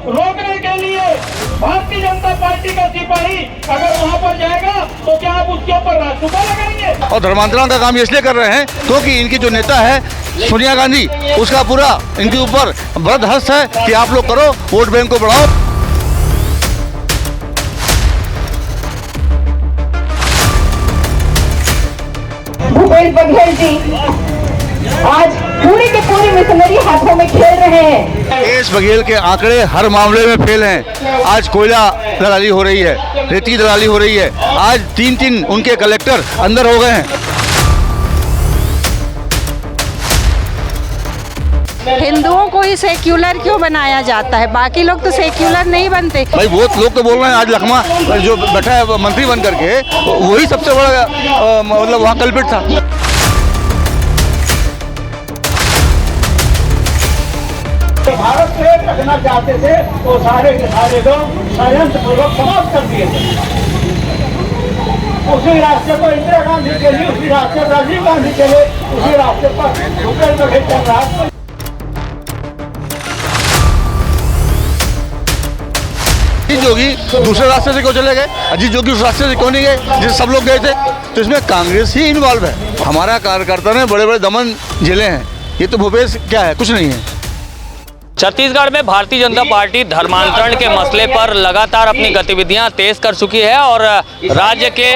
रोकने के लिए भारतीय जनता पार्टी का सिपाही अगर वहां पर जाएगा तो क्या आप उसके ऊपर राजसुबह लगाएंगे? और धर्मांतरण का काम इसलिए कर रहे हैं क्योंकि इनकी जो नेता है सोनिया गांधी, उसका पूरा इनके ऊपर बृहद हस्त है कि आप लोग करो, वोट बैंक को बढ़ाओ। भूपेश बघेल जी आज पूरी के पूरी मशीनरी हाथों में खेल रहे हैं। भूपेश बघेल के आंकड़े हर मामले में फेल हैं। आज कोयला दलाली हो रही है, रेती दलाली हो रही है। आज 3 उनके कलेक्टर अंदर हो गए हैं। हिंदुओं को ही सेक्युलर क्यों बनाया जाता है? बाकी लोग तो सेक्युलर नहीं बनते। भाई बहुत लोग तो बोल रहे हैं आज लखमा जो बैठा है मंत्री बन करके, वही सबसे बड़ा मतलब वहाँ कल्पित था। भारत से रखना चाहते थे तो सारे के सारे लोग षड्यंत्र पूर्वक समाप्त कर दिए थे। उसी रास्ते पर इंदिरा गांधी चली, उसी रास्ते पर राजीव गांधी चले, उसी रास्ते पर भूपेश बघेल चल रहा है। अजीत जोगी दूसरे रास्ते से क्यों चले गए? अजीत जोगी उस रास्ते से क्यों नहीं गए जिससे सब लोग गए थे? तो इसमें कांग्रेस ही इन्वॉल्व है। हमारा कार्यकर्ता ने बड़े बड़े दमन झेले हैं, ये तो भूपेश क्या है? कुछ नहीं है। छत्तीसगढ़ में भारतीय जनता पार्टी धर्मांतरण के मसले पर लगातार अपनी गतिविधियां तेज कर चुकी है और राज्य के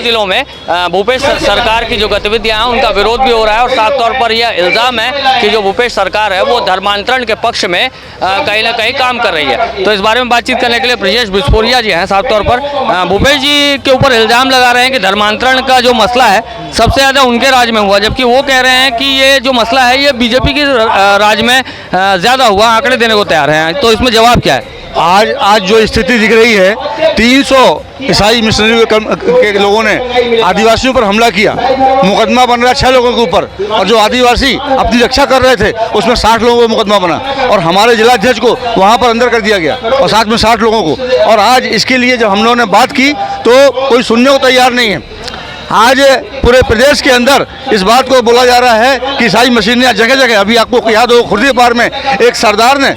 जिलों में भूपेश सरकार की जो गतिविधियां हैं उनका विरोध भी हो रहा है। और साफ तौर पर यह इल्ज़ाम है कि जो भूपेश सरकार है वो धर्मांतरण के पक्ष में कहीं ना कहीं काम कर रही है। तो इस बारे में बातचीत करने के लिए ब्रजेश बिस्फोरिया जी हैं। साफ तौर पर भूपेश जी के ऊपर इल्ज़ाम लगा रहे हैं कि धर्मांतरण का जो मसला है सबसे ज़्यादा उनके राज में हुआ, जबकि वो कह रहे हैं कि ये जो मसला है ये बीजेपी की राज में ज़्यादा हुआ, आंकड़े देने को तैयार हैं। तो इसमें जवाब क्या है? आज जो स्थिति दिख रही है, 300 ईसाई मिशनरी के लोगों ने आदिवासियों पर हमला किया, मुकदमा बन रहा है 6 लोगों के ऊपर, और जो आदिवासी अपनी रक्षा कर रहे थे उसमें 60 लोगों को मुकदमा बना, और हमारे जिलाध्यक्ष को वहां पर अंदर कर दिया गया और साथ में 60 लोगों को। और आज इसके लिए जब हम लोगों ने बात की तो कोई सुनने को तैयार नहीं है। आज पूरे प्रदेश के अंदर इस बात को बोला जा रहा है कि ईसाई मशीनरियाँ जगह जगह, अभी आपको याद हो खुर्दीपार में एक सरदार ने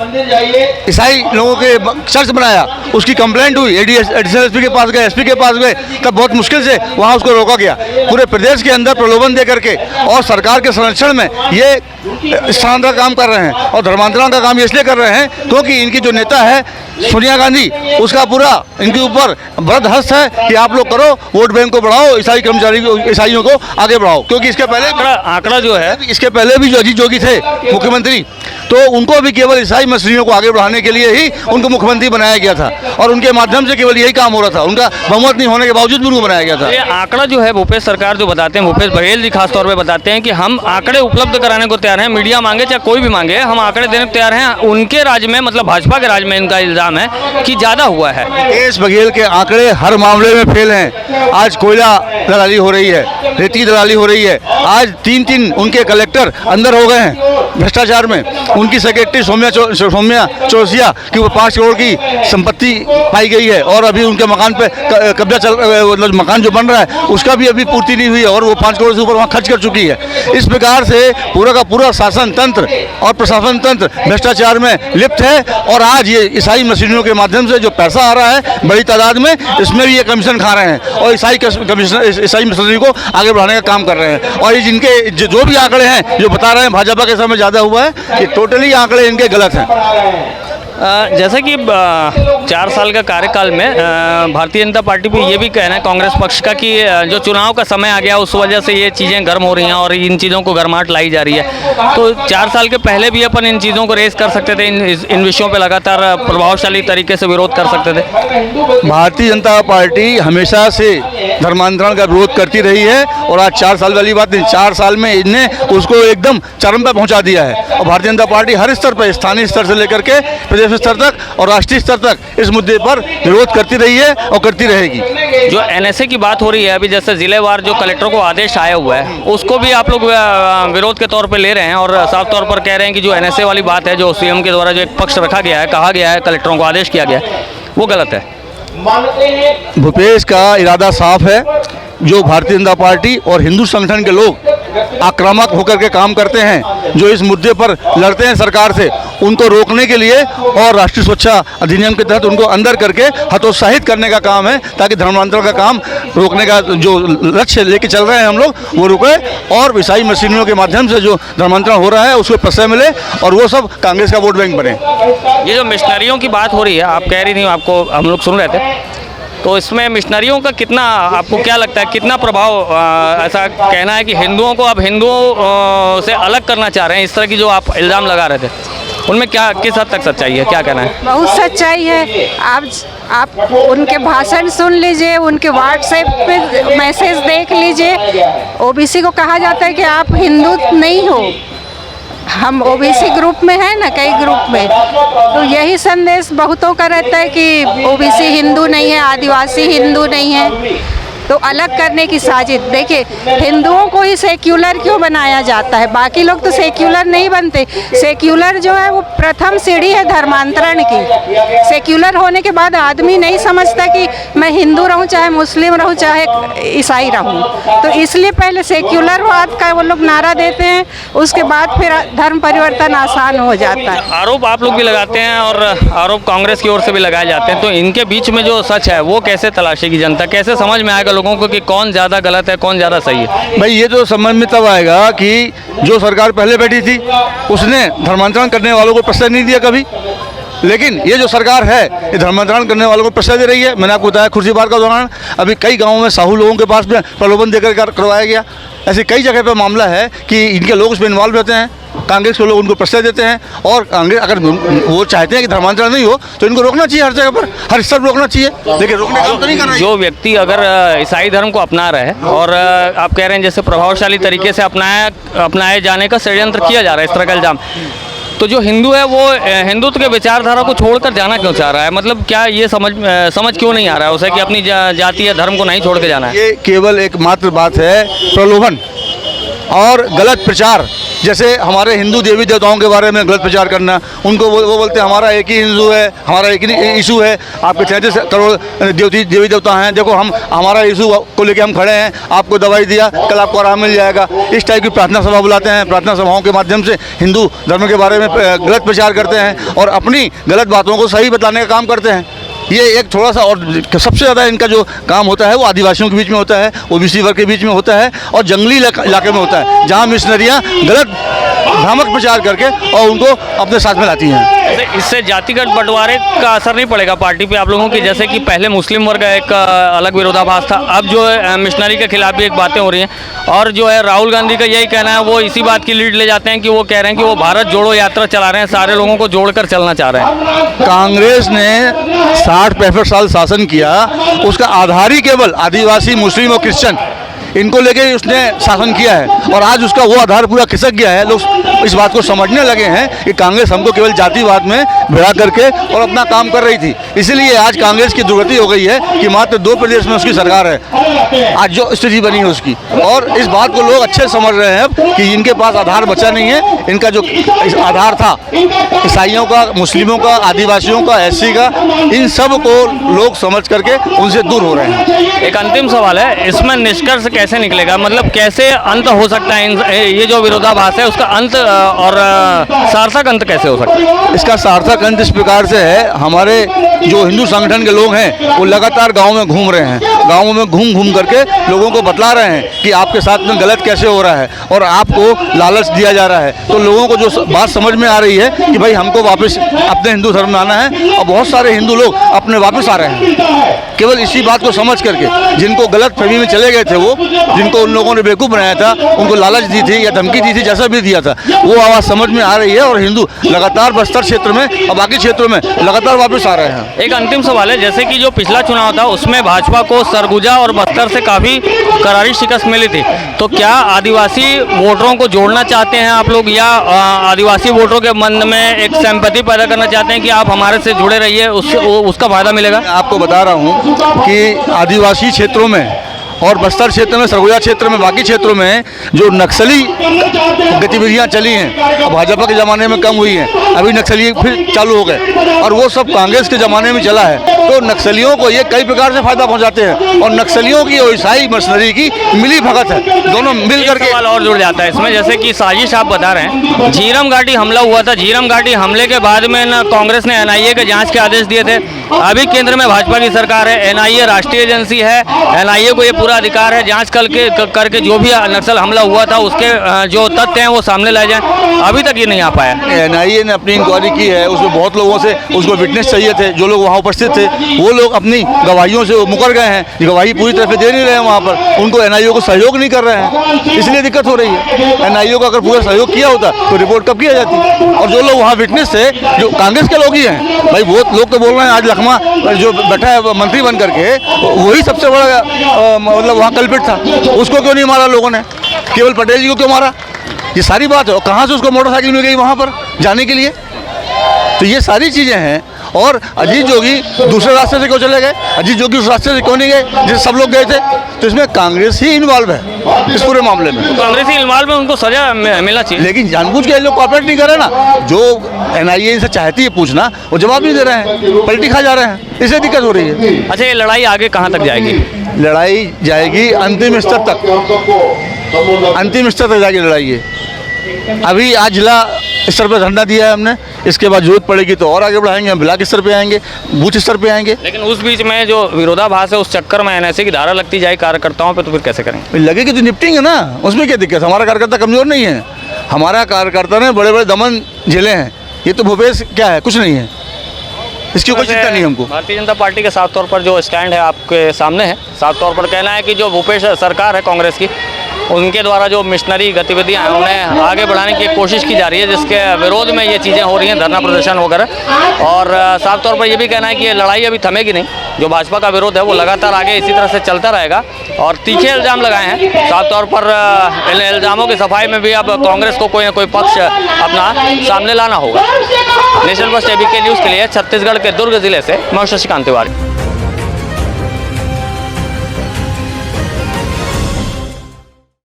ईसाई लोगों के चर्च बनाया, उसकी कंप्लेंट हुई, एडिशनल एसपी के पास गए, एसपी के पास गए, तब बहुत मुश्किल से वहाँ उसको रोका गया। पूरे प्रदेश के अंदर प्रलोभन दे करके और सरकार के संरक्षण में ये शानदार काम कर रहे हैं। और धर्मांतरण का काम इसलिए कर रहे हैं क्योंकि इनकी जो नेता है सोनिया गांधी, उसका पूरा इनके ऊपर बृहद हस्त है कि आप लोग करो, वोट बैंक को बढ़ाओ, ईसाइयों को आगे बढ़ाओ। क्योंकि इसके पहले आंकड़ा जो है, इसके पहले भी जो अजीत जोगी थे मुख्यमंत्री, तो उनको भी केवल ईसाई मसीहियों को आगे बढ़ाने के लिए ही उनको मुख्यमंत्री बनाया गया था और उनके माध्यम से केवल यही काम हो रहा था। उनका बहुमत नहीं होने के बावजूद भी उनको बनाया गया था। ये आंकड़ा जो है भूपेश सरकार जो बताते हैं, भूपेश बघेल जी खास तौर पे बताते हैं कि हम आंकड़े उपलब्ध कराने को तैयार हैं, मीडिया मांगे चाहे कोई भी मांगे, हम आंकड़े देने को तैयार हैं। उनके राज्य में, मतलब भाजपा के राज्य में इनका इल्जाम है कि ज़्यादा हुआ है। भूपेश बघेल के आंकड़े हर मामले में फेल हैं। आज कोयला दलाली हो रही है, रेती दलाली हो रही है। आज 3 उनके कलेक्टर अंदर हो गए हैं भ्रष्टाचार में। उनकी सेक्रेटरी सौम्या चौरसिया की वो 5 करोड़ की संपत्ति पाई गई है और अभी उनके मकान पे कब्जा चल, मकान जो बन रहा है उसका भी अभी पूर्ति नहीं हुई है और वो 5 करोड़ से ऊपर वहाँ खर्च कर चुकी है। इस प्रकार से पूरा का पूरा शासन तंत्र और प्रशासन तंत्र भ्रष्टाचार में लिप्त है। और आज ये ईसाई मशीनरियों के माध्यम से जो पैसा आ रहा है बड़ी तादाद में, इसमें भी ये कमीशन खा रहे हैं और ईसाई मशीनरी को आगे बढ़ाने का काम कर रहे हैं। और ये जिनके जो भी आंकड़े हैं जो बता रहे हैं भाजपा के समय ज़्यादा हुआ है, ये टोटली आंकड़े इनके गलत हैं। जैसे कि 4 साल का कार्यकाल में भारतीय जनता पार्टी पे ये भी कहना है कांग्रेस पक्ष का कि जो चुनाव का समय आ गया उस वजह से ये चीज़ें गर्म हो रही हैं और इन चीज़ों को गर्माहट लाई जा रही है। तो 4 साल के पहले भी अपन इन चीज़ों को रेस कर सकते थे, इन विषयों पे लगातार प्रभावशाली तरीके से विरोध कर सकते थे। भारतीय जनता पार्टी हमेशा से धर्मांतरण का विरोध करती रही है और आज 4 साल वाली बात नहीं, 4 साल में इनने उसको एकदम चरम पर पहुँचा दिया है। और भारतीय जनता पार्टी हर स्तर पर, स्थानीय स्तर से लेकर के प्रदेश स्तर तक और राष्ट्रीय स्तर तक इस मुद्दे पर विरोध करती रही है और करती रहेगी। जो एनएसए की बात हो रही है अभी, जैसे जिलेवार जो कलेक्टर को आदेश आया हुआ है उसको भी आप लोग विरोध के तौर पे ले रहे हैं और साफ तौर पर कह रहे हैं कि जो एनएसए वाली बात है, जो सीएम के द्वारा जो एक पक्ष रखा गया है, कहा गया है, कलेक्टरों को आदेश किया गया है, वो गलत है। भूपेश का इरादा साफ है। जो भारतीय जनता पार्टी और हिंदू संगठन के लोग आक्रामक होकर के काम करते हैं, जो इस मुद्दे पर लड़ते हैं सरकार से, उनको रोकने के लिए और राष्ट्रीय सुरक्षा अधिनियम के तहत उनको अंदर करके हतोत्साहित करने का काम है, ताकि धर्मांतरण का काम रोकने का जो लक्ष्य लेके चल रहे हैं हम लोग वो रुके, और ईसाई मिशनरियों के माध्यम से जो धर्मांतरण हो रहा है उसको प्रश्रय मिले और वो सब कांग्रेस का वोट बैंक बने। ये जो मिशनरियों की बात हो रही है, आप कह रही थी, आपको हम लोग सुन रहे थे, तो इसमें मिशनरियों का कितना, आपको क्या लगता है कितना प्रभाव, ऐसा कहना है कि हिंदुओं को अब हिंदुओं से अलग करना चाह रहे हैं, इस तरह की जो आप इल्ज़ाम लगा रहे थे, उनमें क्या किस हद तक सच्चाई है, क्या कहना है? बहुत सच्चाई है। आप उनके भाषण सुन लीजिए, उनके व्हाट्सएप पे मैसेज देख लीजिए। ओबीसी को कहा जाता है कि आप हिंदू नहीं हो, हम ओबीसी ग्रुप में हैं ना, कई ग्रुप में, तो यही संदेश बहुतों का रहता है कि ओबीसी हिंदू नहीं है, आदिवासी हिंदू नहीं है, तो अलग करने की साजिश। देखिए, हिंदुओं को ही सेक्युलर क्यों बनाया जाता है, बाकी लोग तो सेक्युलर नहीं बनते। सेक्युलर जो है वो प्रथम सीढ़ी है धर्मांतरण की। सेक्युलर होने के बाद आदमी नहीं समझता कि मैं हिंदू रहूं, चाहे मुस्लिम रहूं, चाहे ईसाई रहूं, तो इसलिए पहले सेक्युलरवाद का वो लोग नारा देते हैं, उसके बाद फिर धर्म परिवर्तन आसान हो जाता है। आरोप आप लोग भी लगाते हैं और आरोप कांग्रेस की ओर से भी लगाए जाते हैं, तो इनके बीच में जो सच है वो कैसे तलाशेगी जनता, कैसे समझ में आएगा लोगों को कि कौन ज़्यादा गलत है, कौन ज़्यादा सही है? भाई ये तो समझ में तब आएगा कि जो सरकार पहले बैठी थी उसने धर्मांतरण करने वालों को प्रश्रय नहीं दिया कभी, लेकिन ये जो सरकार है ये धर्मांतरण करने वालों को प्रश्रय दे रही है। मैंने आपको बताया खुर्शीबार का दौरान अभी कई गाँवों में साहू लोगों के पास में प्रलोभन देकर करवाया गया। ऐसे कई जगह पर मामला है कि इनके लोग उसमें इन्वॉल्व रहते हैं, कांग्रेस के लोग उनको प्रश्रय देते हैं, और कांग्रेस अगर वो चाहते हैं कि धर्मांतरण नहीं हो तो इनको रोकना चाहिए, हर जगह पर हर स्तर पर रोकना चाहिए, लेकिन रोकने का काम तो नहीं कर रहे हैं। जो व्यक्ति अगर ईसाई धर्म को अपना रहा है और आप कह रहे हैं जैसे प्रभावशाली तरीके से अपनाए जाने का षड्यंत्र किया जा रहा है, इस तरह का इल्जाम, तो जो हिंदू है वो हिंदुत्व के विचारधारा को छोड़कर जाना क्यों चाह रहा है? मतलब क्या ये समझ क्यों नहीं आ रहा है उसे कि अपनी जाति या धर्म को नहीं छोड़ के जाना है? ये केवल एकमात्र बात है प्रलोभन और गलत प्रचार। जैसे हमारे हिंदू देवी देवताओं के बारे में गलत प्रचार करना, उनको वो बोलते हैं हमारा एक ही हिंदू है, हमारा एक ही यीशु है, आपके 33 करोड़ देवी देवता हैं, देखो हम हमारा यीशु को लेके हम खड़े हैं, आपको दवाई दिया कल आपको आराम मिल जाएगा। इस टाइप की प्रार्थना सभा बुलाते हैं, प्रार्थना सभाओं के माध्यम से हिंदू धर्म के बारे में गलत प्रचार करते हैं और अपनी गलत बातों को सही बताने का काम करते हैं। ये एक थोड़ा सा, और सबसे ज़्यादा इनका जो काम होता है वो आदिवासियों के बीच में होता है, ओबीसी वर्ग के बीच में होता है और जंगली इलाके में होता है, जहाँ मिशनरियाँ गलत भ्रामक प्रचार करके और उनको अपने साथ में लाती हैं। इससे जातिगत बंटवारे का असर नहीं पड़ेगा पार्टी पे आप लोगों की? जैसे कि पहले मुस्लिम वर्ग एक अलग विरोधाभास था, अब जो है मिशनरी के खिलाफ भी एक बातें हो रही हैं, और जो है राहुल गांधी का यही कहना है, वो इसी बात की लीड ले जाते हैं कि वो कह रहे हैं कि वो भारत जोड़ो यात्रा चला रहे हैं, सारे लोगों को जोड़कर चलना चाह रहे हैं। कांग्रेस ने 60-65 साल शासन किया, उसका आधार ही केवल आदिवासी, मुस्लिम और क्रिश्चियन, इनको लेके उसने शासन किया है, और आज उसका वो आधार पूरा खिसक गया है। लोग इस बात को समझने लगे हैं कि कांग्रेस हमको केवल जातिवाद में भिड़ा करके और अपना काम कर रही थी, इसीलिए आज कांग्रेस की दुर्गति हो गई है कि मात्र 2 प्रदेश में उसकी सरकार है, आज जो स्थिति बनी है उसकी। और इस बात को लोग अच्छे समझ रहे हैं अब कि इनके पास आधार बचा नहीं है, इनका जो आधार था ईसाइयों का, मुस्लिमों का, आदिवासियों का, एससी का, इन सब को लोग समझ करके उनसे दूर हो रहे हैं। एक अंतिम सवाल है, इसमें निष्कर्ष कैसे निकलेगा, मतलब कैसे अंत हो सकता है ये जो विरोधाभास है उसका अंत, और सार्थक अंत कैसे हो सकता है? इसका सार्थक अंत इस प्रकार से है, हमारे जो हिंदू संगठन के लोग हैं वो लगातार गाँव में घूम रहे हैं, गाँव में घूम करके लोगों को बतला रहे हैं कि आपके साथ में गलत कैसे हो रहा है और आपको लालच दिया जा रहा है। तो लोगों को जो बात समझ में आ रही है कि भाई हमको वापस अपने हिंदू धर्म में आना है, और बहुत सारे हिंदू लोग अपने वापस आ रहे हैं केवल इसी बात को समझ करके। जिनको गलत फहमी में चले गए थे, वो जिनको उन लोगों ने बेवकूफ़ बनाया था, उनको लालच दी थी या धमकी दी थी, जैसा भी दिया था, वो आवाज़ समझ में आ रही है और हिंदू लगातार बस्तर क्षेत्र में और बाकी क्षेत्रों में लगातार वापस आ रहे हैं। एक अंतिम सवाल है, जैसे कि जो पिछला चुनाव था उसमें भाजपा को सरगुजा और बस्तर से काफ़ी करारी शिकस्त मिली थी, तो क्या आदिवासी वोटरों को जोड़ना चाहते हैं आप लोग, या आदिवासी वोटरों के मन में एक सिंपैथी पैदा करना चाहते हैं कि आप हमारे से जुड़े रहिए, उसका फ़ायदा मिलेगा? मैं आपको बता रहा हूँ कि आदिवासी क्षेत्रों में और बस्तर क्षेत्र में, सरगुजा क्षेत्र में, बाकी क्षेत्रों में जो नक्सली गतिविधियां चली हैं, भाजपा के ज़माने में कम हुई हैं, अभी नक्सली फिर चालू हो गए और वो सब कांग्रेस के ज़माने में चला है। तो नक्सलियों को ये कई प्रकार से फ़ायदा पहुंचाते हैं और नक्सलियों की और ईसाई मशीनरी की मिली भगत है, दोनों मिल करके। सवाल और जुड़ जाता है इसमें, जैसे कि साजिश आप बता रहे हैं, झीरम घाटी हमला हुआ था, झीरम घाटी हमले के बाद में न कांग्रेस ने एनआईए के जांच के आदेश दिए थे। अभी केंद्र में भाजपा की सरकार है, एनआईए राष्ट्रीय एजेंसी है, एनआईए को ये पूरा अधिकार है जांच करके जो भी नक्सल हमला हुआ था उसके जो तथ्य हैं वो सामने लाए जाएं। अभी तक ये नहीं आ पाया। एनआईए ने अपनी इंक्वायरी की है, उसमें बहुत लोगों से उसको विटनेस चाहिए थे, जो लोग वहाँ उपस्थित थे वो लोग अपनी गवाहियों से मुकर गए हैं, गवाही पूरी तरह से दे नहीं रहे हैं वहाँ पर, उनको एनआईए को सहयोग नहीं कर रहे हैं, इसलिए दिक्कत हो रही है। एनआईए को अगर पूरा सहयोग किया होता तो रिपोर्ट कब किया जाती। और जो लोग वहाँ विटनेस थे जो कांग्रेस के लोग ही हैं, भाई बहुत लोग तो बोल रहे हैं आज लखमा जो बैठा है मंत्री बन करके वही सबसे बड़ा मतलब वहाँ कल्पित था, उसको क्यों नहीं मारा लोगों ने, केवल पटेल जी को क्यों मारा, ये सारी बात है। और कहाँ से उसको मोटरसाइकिल मिल गई वहाँ पर जाने के लिए, तो ये सारी चीज़ें हैं। और अजीत जोगी दूसरे रास्ते से क्यों चले गए, अजीत जोगी उस रास्ते से क्यों नहीं गए जिससे सब लोग गए थे, तो इसमें कांग्रेस ही इन्वॉल्व है इस पूरे मामले में। कांग्रेस ही इन्वॉल्व है, उनको सजा मिलना चाहिए। लेकिन जानबूझ के लोग कॉपरेट नहीं कर रहे ना, जो एनआईए इनसे चाहती है पूछना वो जवाब नहीं दे रहे हैं, पलटी खा जा रहे हैं, इससे दिक्कत हो रही है। अच्छा, ये लड़ाई आगे कहाँ तक जाएगी? लड़ाई जाएगी अंतिम स्तर तक, अंतिम स्तर तक जाएगी लड़ाई ये। अभी आज जिला स्तर पर झंडा दिया है हमने, इसके बाद जरूरत पड़ेगी तो और आगे बढ़ाएंगे, हम ब्लॉक स्तर पे आएंगे, बूथ स्तर पे आएंगे। लेकिन उस बीच में जो विरोधाभास है उस चक्कर में एनएसए की धारा लगती जाए कार्यकर्ताओं पे, तो फिर कैसे करेंगे? लगेगी तो निपटेंगे ना, उसमें क्या दिक्कत, हमारा कार्यकर्ता कमज़ोर नहीं है, हमारा कार्यकर्ता ने बड़े बड़े दमन झेले हैं, ये तो भूपेश क्या है, कुछ नहीं है, इसकी कोई चिंता नहीं हमको। भारतीय जनता पार्टी के साफ तौर पर जो स्टैंड है आपके सामने है, साफ तौर पर कहना है कि जो भूपेश सरकार है कांग्रेस की, उनके द्वारा जो मिशनरी गतिविधियां हैं उन्हें आगे बढ़ाने की कोशिश की जा रही है, जिसके विरोध में ये चीज़ें हो रही हैं, धरना प्रदर्शन वगैरह। और साफ तौर पर ये भी कहना है कि ये लड़ाई अभी थमेगी नहीं, जो भाजपा का विरोध है वो लगातार आगे इसी तरह से चलता रहेगा। और तीखे इल्ज़ाम लगाए हैं साफ तौर पर, इन इल्ज़ामों की सफाई में भी अब कांग्रेस को कोई ना कोई पक्ष अपना सामने लाना होगा। नेशनल फर्स्ट एबीके न्यूज़ के लिए छत्तीसगढ़ के दुर्ग जिले से मैं शशिकांत तिवारी।